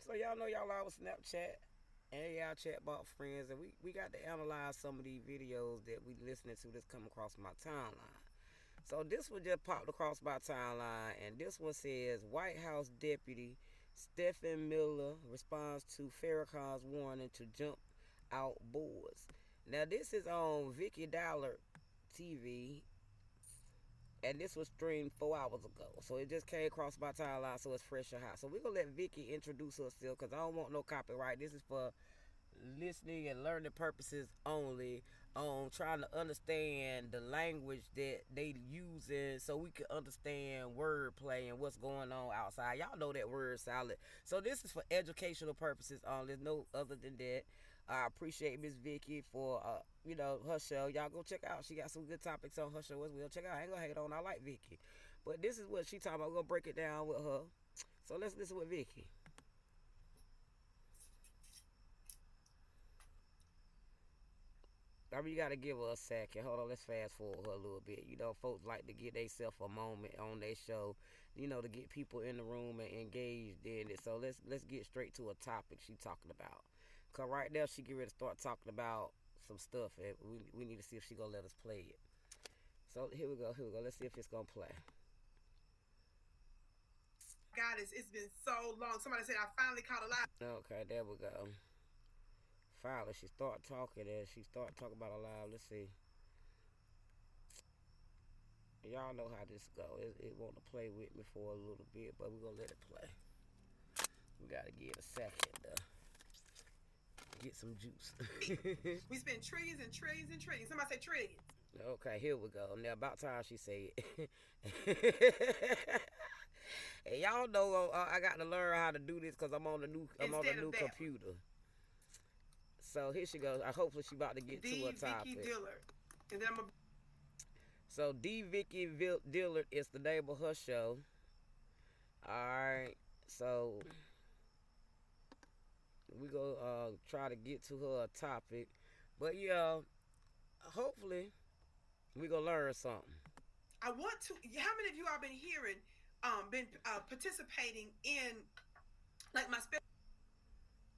So y'all know y'all our Snapchat and y'all chat about friends, and we got to analyze some of these videos that we listening to that's come across my timeline. So this one just popped across my timeline, and this one says White House deputy Stephen Miller responds to Farrakhan's warning to jump out boards. Now this is on Vicky Dollar TV, and this was streamed 4 hours ago. So it just came across my timeline, so it's fresh and hot. So we're gonna let Vicky introduce herself because I don't want no copyright. This is for listening and learning purposes only, on trying to understand the language that they using so we can understand wordplay and what's going on outside. Y'all know that word salad. So this is for educational purposes only. There's no other than that. I appreciate Miss Vicky for her show. Y'all go check out. She got some good topics on her show as well. Check out. I ain't gonna hate on. I like Vicky. But this is what she talking about. We're gonna break it down with her. So let's listen with Vicky. I mean, you gotta give her a second. Hold on, let's fast forward her a little bit. Folks like to get themselves a moment on their show, to get people in the room and engaged in it. So let's get straight to a topic she talking about. Cause right now she get ready to start talking about some stuff, and we need to see if she gonna let us play it. So here we go. Let's see if it's gonna play. God, it's been so long. Somebody said I finally caught a lie. Okay, there we go. Finally, she start talking and she start talking about a live. Let's see. Y'all know how this go. It want to play with me for a little bit, but we're gonna let it play. We gotta give it a second to get some juice. We spend trillions and trillions and trillions. Somebody say trillions. Okay, here we go. Now about time she say it. And y'all know I got to learn how to do this because I'm on a new computer. So here she goes. Hopefully she about to get to a topic. Vicky Dillard. And then So D Vicky Dillard is the name of her show. Alright. So we go try to get to her topic. But yeah, hopefully we gonna learn something. I want to. How many of you have been hearing, been participating in, like my special?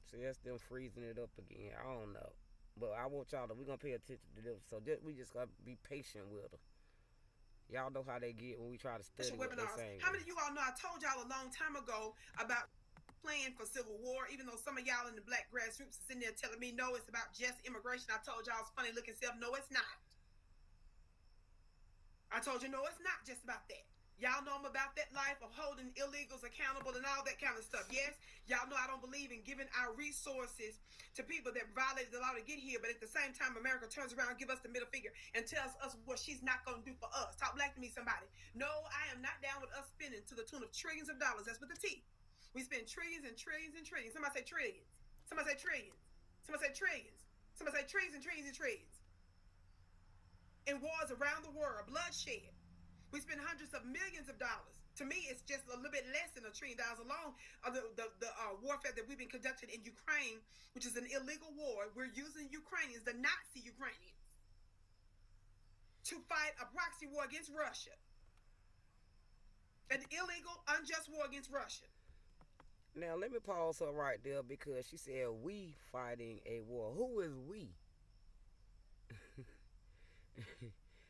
See, that's them freezing it up again. I don't know, but I want y'all to. We gonna pay attention to them. So we just gotta be patient with her. Y'all know how they get when we try to study what they're saying. How many of you all know I told y'all a long time ago about playing for civil war, even though some of y'all in the black grassroots is in there telling me no, it's about just immigration. I told y'all it's funny looking self. No, it's not. I told you, no, it's not just about that. Y'all know I'm about that life of holding illegals accountable and all that kind of stuff. Yes, y'all know I don't believe in giving our resources to people that violated the law to get here, but at the same time, America turns around and gives us the middle finger and tells us what she's not going to do for us. Talk black to me, somebody. No, I am not down with us spending to the tune of trillions of dollars. That's with the T. We spend trillions and trillions and trillions. Somebody say trillions. Somebody say trillions. Somebody say trillions. Somebody say trillions and trillions and trillions. In wars around the world, bloodshed. We spend hundreds of millions of dollars. To me, it's just a little bit less than $1 trillion alone of the warfare that we've been conducting in Ukraine, which is an illegal war. We're using Ukrainians, the Nazi Ukrainians, to fight a proxy war against Russia. An illegal, unjust war against Russia. Now, let me pause her right there because she said we fighting a war. Who is we?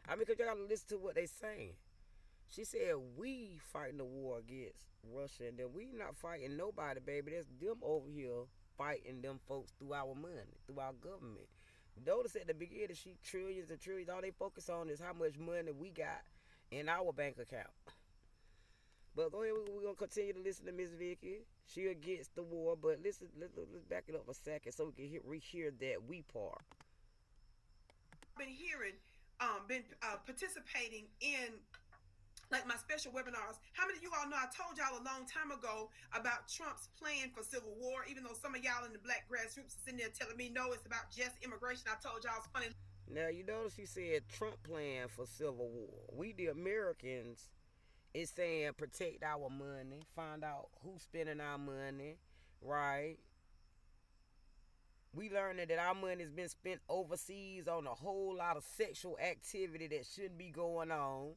I mean, because you got to listen to what they saying. She said we fighting the war against Russia, and then we not fighting nobody, baby. That's them over here fighting them folks through our money, through our government. Notice at the beginning, she trillions and trillions. All they focus on is how much money we got in our bank account. But go ahead, we're going to continue to listen to Miss Vicky. She against the war, but let's back it up a second so we can rehear that we part. I've been hearing, participating in, like my special webinars. How many of you all know I told y'all a long time ago about Trump's plan for civil war, even though some of y'all in the black grassroots is in there telling me no, it's about just immigration. I told y'all it's funny. Now, you notice she said Trump plan for civil war. We, the Americans, is saying protect our money, find out who's spending our money, right? We learning that our money has been spent overseas on a whole lot of sexual activity that shouldn't be going on.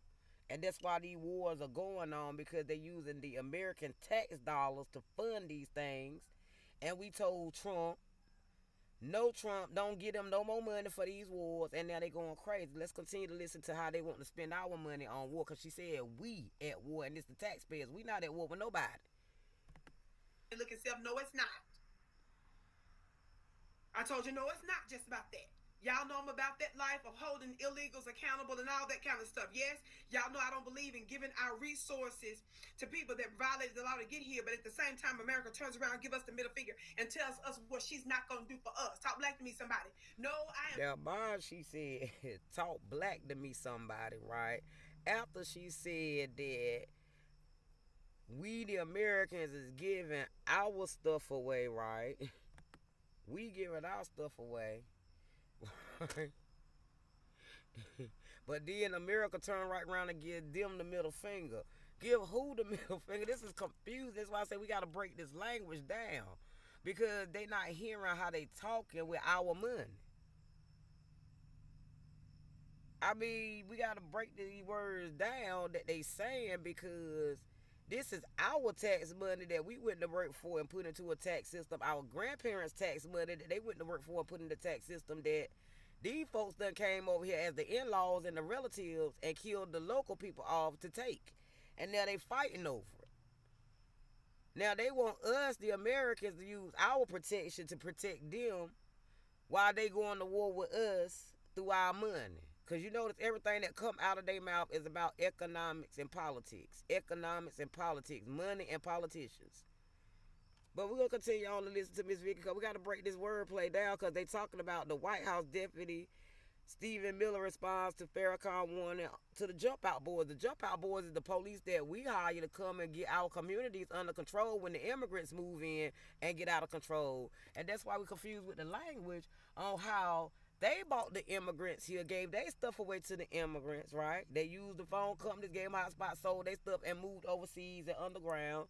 And that's why these wars are going on, because they're using the American tax dollars to fund these things. and we told Trump, no, Trump, don't give them no more money for these wars, and now they going crazy. Let's continue to listen to how they want to spend our money on war, because she said we at war, and it's the taxpayers. We not at war with nobody. Look and self, no, it's not. I told you, no, it's not just about that. Y'all know I'm about that life of holding illegals accountable and all that kind of stuff. Yes, y'all know I don't believe in giving our resources to people that violated the law to get here, but at the same time, America turns around, give us the middle finger, and tells us what she's not going to do for us. Talk black to me, somebody. No, I am. Now, Bond, she said, talk black to me, somebody, right? After she said that we, the Americans, is giving our stuff away, right? We giving our stuff away. But then America turn right around and give them the middle finger. Give who the middle finger? This is confusing. That's why I say we got to break this language down, because they not hearing how they talking with our money. I mean, we got to break these words down that they saying, because this is our tax money that we went to work for and put into a tax system. Our grandparents' tax money that they went to work for and put in the tax system that these folks done came over here as the in-laws and the relatives and killed the local people off to take. And now they fighting over it. Now they want us, the Americans, to use our protection to protect them while they going to war with us through our money. Because you notice everything that come out of their mouth is about economics and politics. Economics and politics. Money and politicians. But we're going to continue on to listen to Miss Vicky, because we got to break this wordplay down, because they talking about the White House deputy Stephen Miller responds to Farrakhan warning to the Jump Out Boys. The Jump Out Boys is the police that we hire to come and get our communities under control when the immigrants move in and get out of control. And that's why we're confused with the language on how they bought the immigrants here, gave their stuff away to the immigrants, right? They used the phone companies, gave them hotspots, sold their stuff, and moved overseas and underground,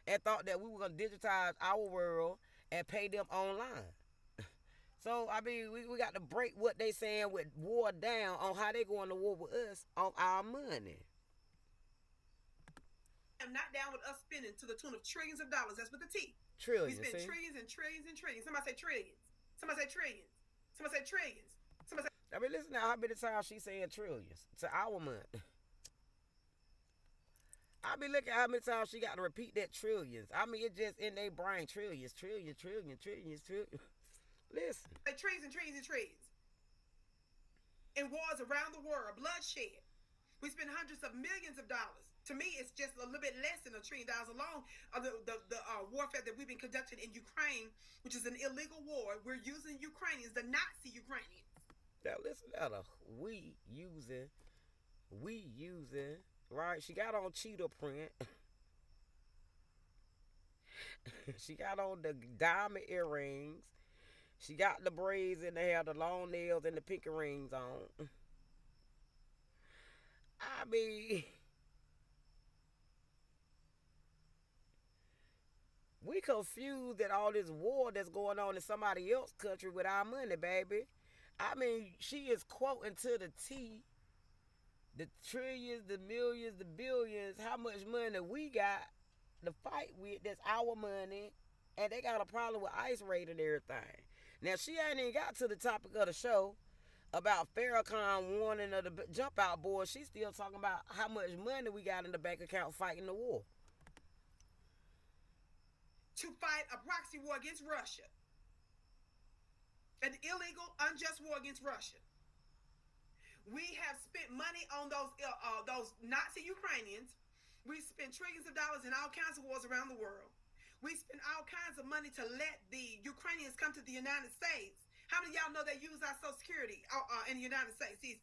and thought that we were going to digitize our world and pay them online. So, I mean, we got to break what they saying with war down on how they going to war with us on our money. I'm not down with us spending to the tune of trillions of dollars. That's with the T. Trillions. We spend trillions and trillions and trillions. Somebody say trillions. Somebody say trillions. Somebody say trillions. Somebody say... I mean, listen to how many times she's saying trillions to our money. I be looking at how many times she got to repeat that trillions. I mean, it's just in their brain. Trillions, trillions, trillions, trillions, trillions. Listen. Like trillions and trillions and trillions. In wars around the world, bloodshed. We spend hundreds of millions of dollars. To me, it's just a little bit less than $1 trillion alone of the warfare that we've been conducting in Ukraine, which is an illegal war. We're using Ukrainians, the Nazi Ukrainians. Now, listen to her. We using, right? She got on cheetah print. She got on the diamond earrings. She got the braids in the hair, the long nails, and the pinky rings on. I mean, we confused at all this war that's going on in somebody else's country with our money, baby. I mean, she is quoting to the T the trillions, the millions, the billions, how much money we got to fight with that's our money, and they got a problem with ICE raid and everything. Now, she ain't even got to the topic of the show about Farrakhan warning of the Jump Out Boys. She's still talking about how much money we got in the bank account fighting the war. To fight a proxy war against Russia. An illegal, unjust war against Russia. We have spent money on those Nazi Ukrainians. We spent trillions of dollars in all kinds of wars around the world. We spend all kinds of money to let the Ukrainians come to the United States. How many of y'all know they use our Social Security in the United States? These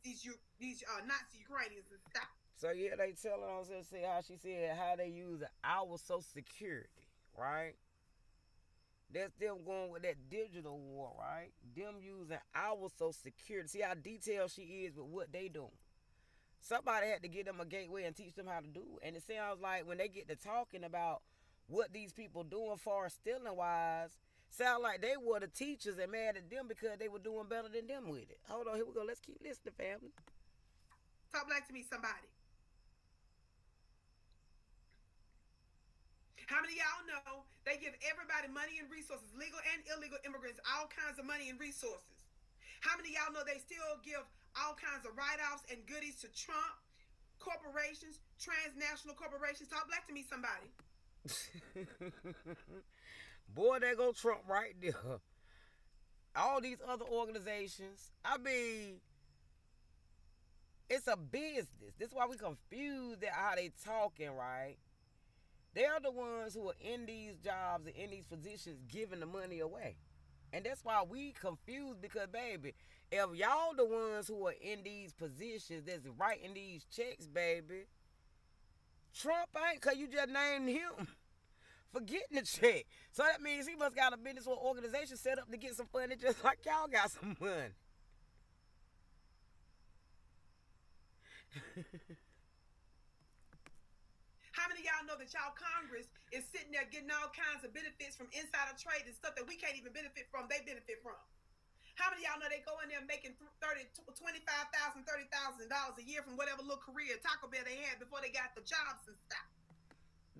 Nazi Ukrainians and stuff. So yeah, they telling us how she said how they use our Social Security, right? That's them going with that digital war, right? Them using our Social Security. See how detailed she is with what they doing. Somebody had to give them a gateway and teach them how to do it. And it sounds like when they get to talking about what these people doing far stealing wise, sound like they were the teachers and mad at them because they were doing better than them with it. Hold on, here we go. Let's keep listening, family. Talk black to me, somebody. How many of y'all know they give everybody money and resources, legal and illegal immigrants, all kinds of money and resources? How many of y'all know they still give all kinds of write-offs and goodies to Trump, corporations, transnational corporations? Talk black to me, somebody. Boy, there go Trump right there. All these other organizations. I mean, it's a business. This is why we confused at how they talking, right? They're the ones who are in these jobs and in these positions giving the money away. And that's why we confused, because, baby, if y'all the ones who are in these positions that's writing these checks, baby, Trump ain't, because you just named him for getting the check. So that means he must got a business or organization set up to get some money just like y'all got some money. How many of y'all know that y'all Congress is sitting there getting all kinds of benefits from insider trade and stuff that we can't even benefit from, they benefit from? How many of y'all know they go in there making $25,000, $30,000 a year from whatever little career Taco Bell they had before they got the jobs and stuff?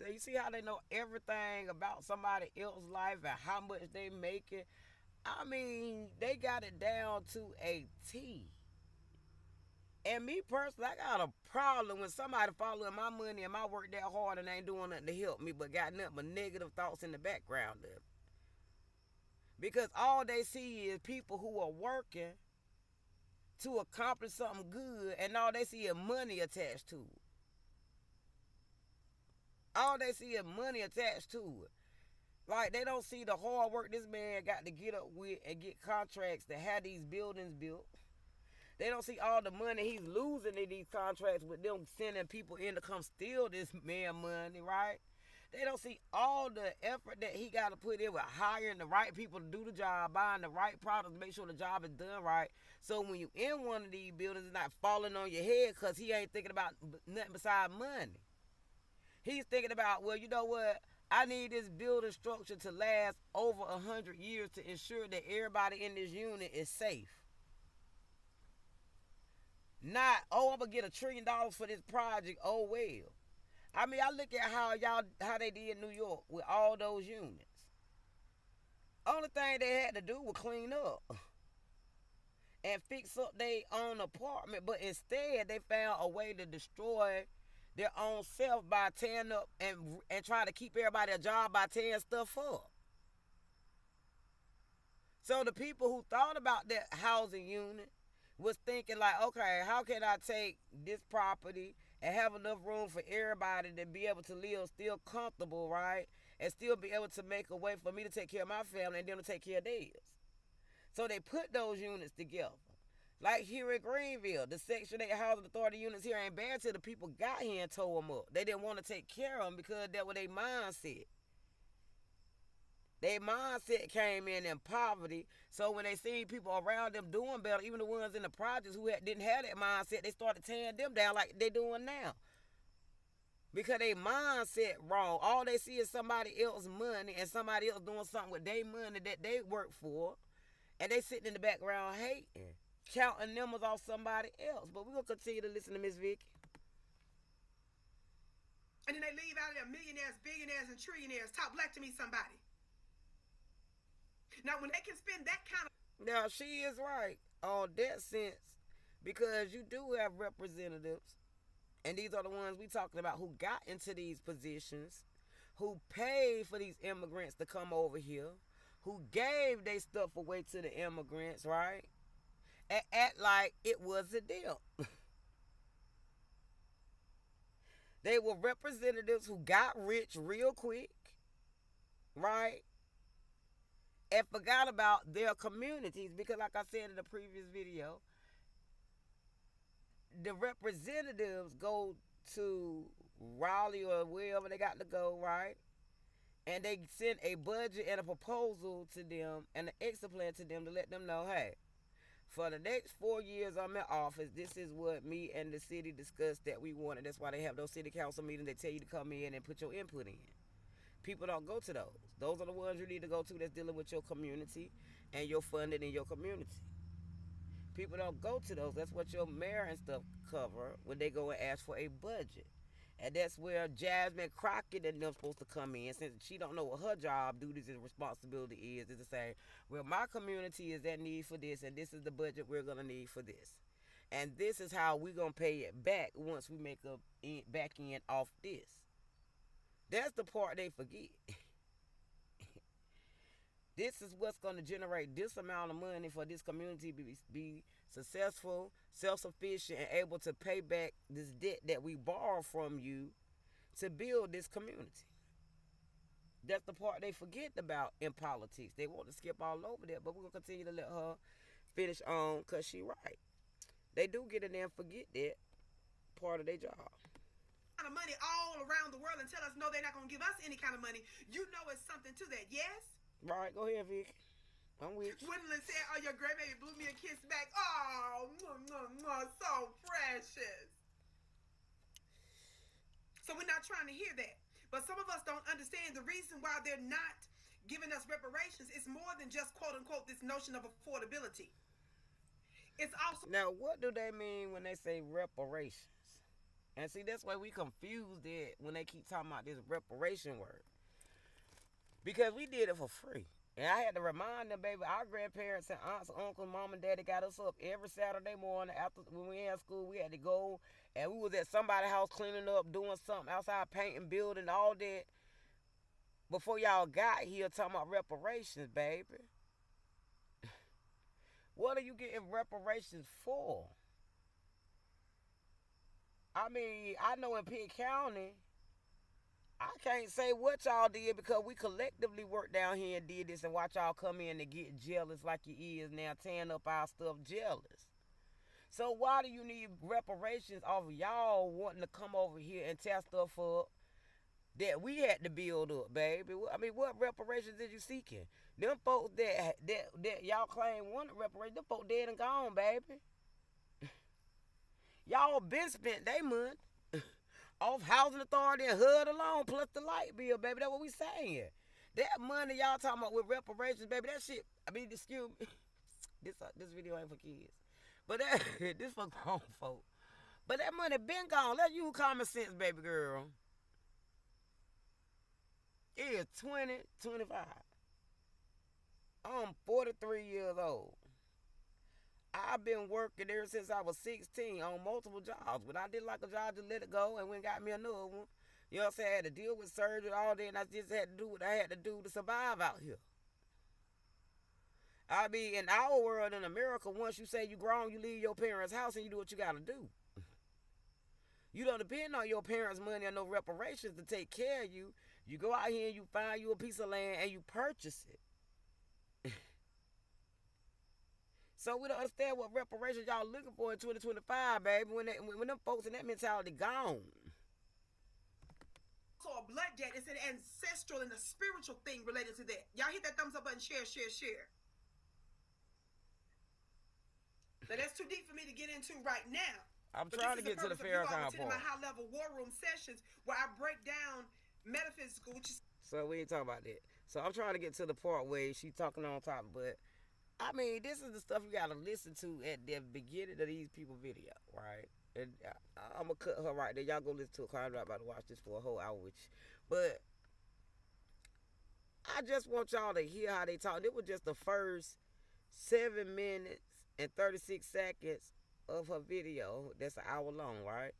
You see how they know everything about somebody else's life and how much they making? I mean, they got it down to a T. And me personally, I got a problem when somebody following my money and my work that hard and ain't doing nothing to help me, but got nothing but negative thoughts in the background of it. Because all they see is people who are working to accomplish something good, and all they see is money attached to it. All they see is money attached to it. Like, they don't see the hard work this man got to get up with and get contracts to have these buildings built. They don't see all the money he's losing in these contracts with them sending people in to come steal this man money, right? They don't see all the effort that he got to put in with hiring the right people to do the job, buying the right products to make sure the job is done right. So when you in one of these buildings, it's not falling on your head because he ain't thinking about nothing besides money. He's thinking about, well, you know what? I need this building structure to last over 100 years to ensure that everybody in this unit is safe. Not, oh, I'm going to get $1 trillion for this project. Oh, well. I mean, I look at how they did in New York with all those units. Only thing they had to do was clean up and fix up their own apartment. But instead, they found a way to destroy their own self by tearing up and trying to keep everybody a job by tearing stuff up. So the people who thought about that housing unit was thinking like, okay, how can I take this property and have enough room for everybody to be able to live still comfortable, right? And still be able to make a way for me to take care of my family and them to take care of theirs. So they put those units together. Like here in Greenville, the Section 8 Housing Authority units here ain't bad till the people got here and tore them up. They didn't want to take care of them because that was their mindset. Their mindset came in poverty. So when they seen people around them doing better, even the ones in the projects who didn't have that mindset, they started tearing them down like they doing now. Because their mindset wrong. All they see is somebody else's money and somebody else doing something with their money that they work for. And they sitting in the background hating, counting numbers off somebody else. But we're going to continue to listen to Miss Vicky. And then they leave out of there millionaires, billionaires, and trillionaires. Talk black to me, somebody. Now, when they can spend that kind of... Now, she is right on that sense, because you do have representatives, and these are the ones we talking about who got into these positions, who paid for these immigrants to come over here, who gave their stuff away to the immigrants, right? And act like it wasn't them. They were representatives who got rich real quick, right? And forgot about their communities, because like I said in the previous video, the representatives go to Raleigh or wherever they got to go, right? And they send a budget and a proposal to them and an exit plan to them to let them know, hey, for the next 4 years I'm in office, this is what me and the city discussed that we wanted. That's why they have those city council meetings. They tell you to come in and put your input in. People don't go to those. Those are the ones you need to go to that's dealing with your community and your funding in your community. People don't go to those. That's what your mayor and stuff cover when they go and ask for a budget. And that's where Jasmine Crockett and them supposed to come in, since she don't know what her job, duties, and responsibility is to say, well, my community is at need for this, and this is the budget we're gonna need for this, and this is how we're gonna pay it back once we make a back end off this. That's the part they forget. This is what's going to generate this amount of money for this community to be successful, self-sufficient, and able to pay back this debt that we borrow from you to build this community. That's the part they forget about in politics. They want to skip all over that, but we're going to continue to let her finish on because she right. They do get in there and forget that part of their job. Of money all around the world and tell us no, they're not going to give us any kind of money. You know it's something to that, yes? Right, go ahead, Vic. I'm with you. Gwendolyn said, oh, your grandbaby blew me a kiss back. Oh, so precious. So we're not trying to hear that. But some of us don't understand the reason why they're not giving us reparations. It's more than just, quote unquote, this notion of affordability. It's also... Now, what do they mean when they say reparations? And see, that's why we confused it when they keep talking about this reparation word. Because we did it for free. And I had to remind them, baby, our grandparents and aunts, uncles, mom and daddy got us up every Saturday morning after when we had school. We had to go and we was at somebody's house cleaning up, doing something outside, painting, building, all that. Before y'all got here talking about reparations, baby. What are you getting reparations for? I mean, I know in Pitt County, I can't say what y'all did because we collectively worked down here and did this and watch y'all come in and get jealous like you is now, tearing up our stuff jealous. So why do you need reparations off of y'all wanting to come over here and tear stuff up that we had to build up, baby? I mean, what reparations did you seeking? Them folks that y'all claim wanted reparations, them folks dead and gone, baby. Y'all been spent they money off housing authority and HUD alone, plus the light bill, baby. That's what we saying. That money y'all talking about with reparations, baby, that shit, I mean, excuse me, this video ain't for kids. But that, this for grown folk. But that money been gone. Let's use common sense, baby girl. It is 2025. I'm 43 years old. I've been working ever since I was 16 on multiple jobs. When I didn't like a job, just let it go and went and got me another one. You know what I'm saying? I had to deal with surgery all day, and I just had to do what I had to do to survive out here. I mean, in our world in America, once you say you grown, you leave your parents' house and you do what you got to do. You don't depend on your parents' money or no reparations to take care of you. You go out here and you find you a piece of land and you purchase it. So we don't understand what reparations y'all looking for in 2025, baby, when them folks in that mentality gone. So a blood debt is an ancestral and a spiritual thing related to that. Y'all hit that thumbs up button, share. Now that's too deep for me to get into right now. I'm trying to get to the Farrakhan part. My high-level war room sessions where I break down metaphysical, which is... So we ain't talking about that. So I'm trying to get to the part where she's talking on top, but I mean, this is the stuff you gotta listen to at the beginning of these people video, right? And I'm gonna cut her right there. Y'all go listen to it. I'm not about to watch this for a whole hour with you. But I just want y'all to hear how they talk. It was just the first 7 minutes and 36 seconds of her video. That's an hour long, right?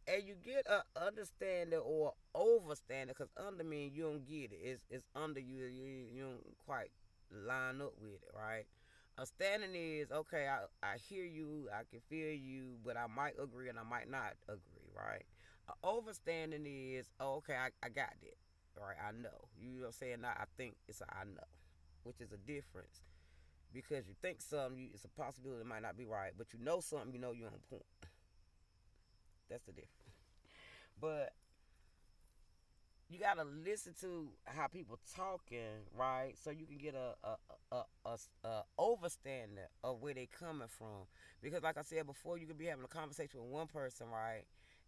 And you get a understanding or overstanding, because under mean you don't get it. It's under you. You don't quite line up with it, right? A standing is, okay, I hear you, I can feel you, but I might agree and I might not agree, right? An overstanding is, oh, okay, I got that, right? I know. You know what I'm saying? Now I think it's I know, which is a difference. Because you think something, it's a possibility it might not be right, but you know something, you know you're on point. That's the difference. But you gotta listen to how people talking, right? So you can get a overstanding of where they coming from. Because like I said before, you could be having a conversation with one person, right?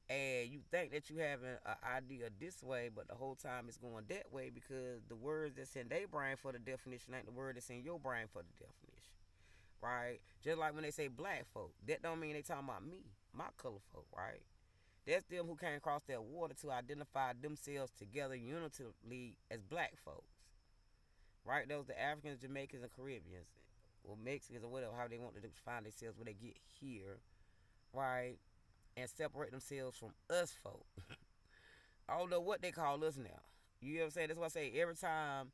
And you think that you having an idea this way, but the whole time it's going that way because the words that's in their brain for the definition ain't the word that's in your brain for the definition, right? Just like when they say black folk, that don't mean they talking about me, my color folk, right? That's them who came across that water to identify themselves together unitively as black folks. Right? Those the Africans, Jamaicans, and Caribbeans. Or Mexicans or whatever, how they want to find themselves when they get here. Right? And separate themselves from us folk. I don't know what they call us now. You know what I'm saying? That's why I say every time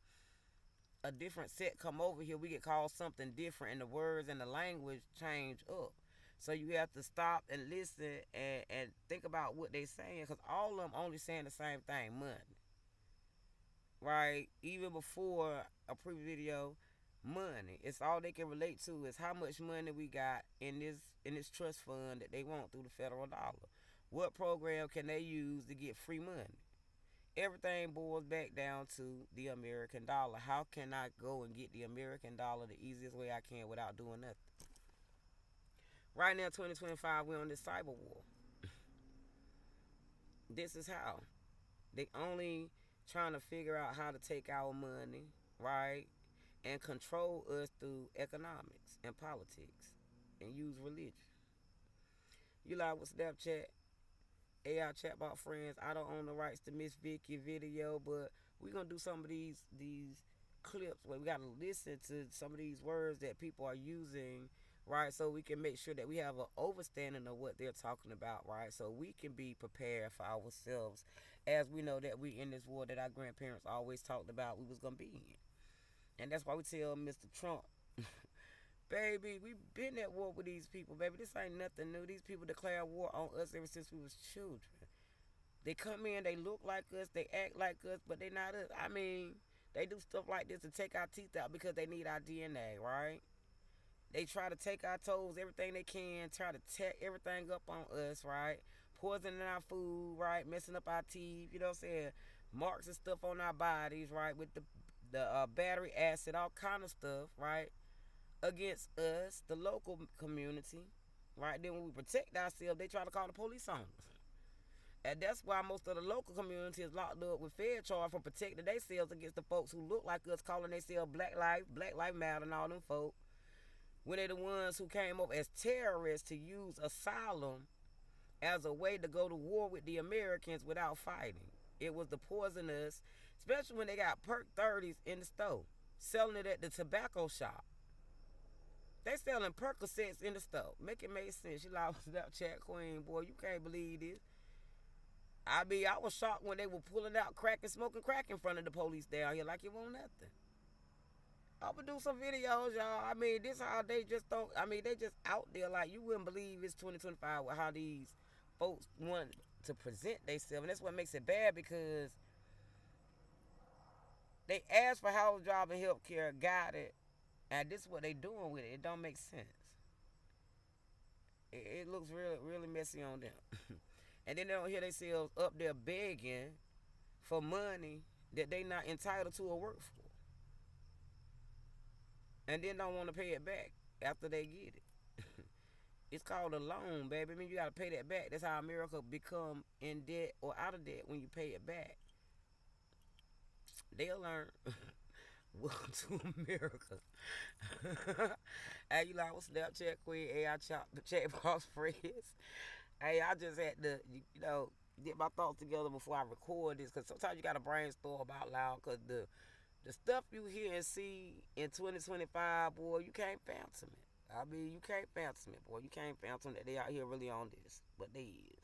a different set come over here, we get called something different, and the words and the language change up. So you have to stop and listen and think about what they saying, because all of them only saying the same thing: money. Right? Even before a previous video, money. It's all they can relate to is how much money we got in this trust fund that they want through the federal dollar. What program can they use to get free money? Everything boils back down to the American dollar. How can I go and get the American dollar the easiest way I can without doing nothing? Right now, 2025, we're on this cyber war. This is how. They only trying to figure out how to take our money, right, and control us through economics and politics and use religion. You like with Snapchat, AI chatbot friends. I don't own the rights to Miss Vicky video, but we're gonna do some of these clips where we gotta listen to some of these words that people are using, right? So we can make sure that we have an understanding of what they're talking about, right? So we can be prepared for ourselves, as we know that we in this war that our grandparents always talked about we was gonna be in, and that's why we tell Mr. Trump. Baby, we been at war with these people, baby. This ain't nothing new. These people declare war on us ever since we was children. They come in, they look like us, they act like us, but they not us. I mean, they do stuff like this to take our teeth out because they need our DNA, right? They try to take our toes, everything they can, try to tear everything up on us, right? Poisoning our food, right? Messing up our teeth, you know what I'm saying? Marks and stuff on our bodies, right? With the battery acid, all kind of stuff, right? Against us, the local community, right? Then when we protect ourselves, they try to call the police on us. And that's why most of the local community is locked up with fair charge for protecting themselves against the folks who look like us, calling themselves Black Life Matter, and all them folk. When they the ones who came up as terrorists to use asylum as a way to go to war with the Americans without fighting. It was the poisonous, especially when they got Perk 30s in the store, selling it at the tobacco shop. They selling Percocets in the store. Make it make sense. You like Snapchat queen, boy. You can't believe this. I mean, I was shocked when they were pulling out crack and smoking crack in front of the police down here like it won't nothing. I'm gonna do some videos, y'all. I mean, this how they just don't. I mean, they just out there like you wouldn't believe it's 2025 with how these folks want to present themselves, and that's what makes it bad because they ask for house, job, and health care, got it. And this is what they doing with it. It don't make sense. It looks really, really messy on them. And then they don't hear themselves up there begging for money that they not entitled to or work for. And then don't want to pay it back after they get it. It's called a loan, baby. I mean, you got to pay that back. That's how America become in debt or out of debt when you pay it back. They'll learn. Welcome to America. Hey, you like with Snapchat queen, AI chat box friends. Hey, I just had to, get my thoughts together before I record this, because sometimes you got to brainstorm out loud, because the stuff you hear and see in 2025, boy, you can't phantom it. I mean, you can't phantom it, boy. You can't phantom that they out here really on this, but they is.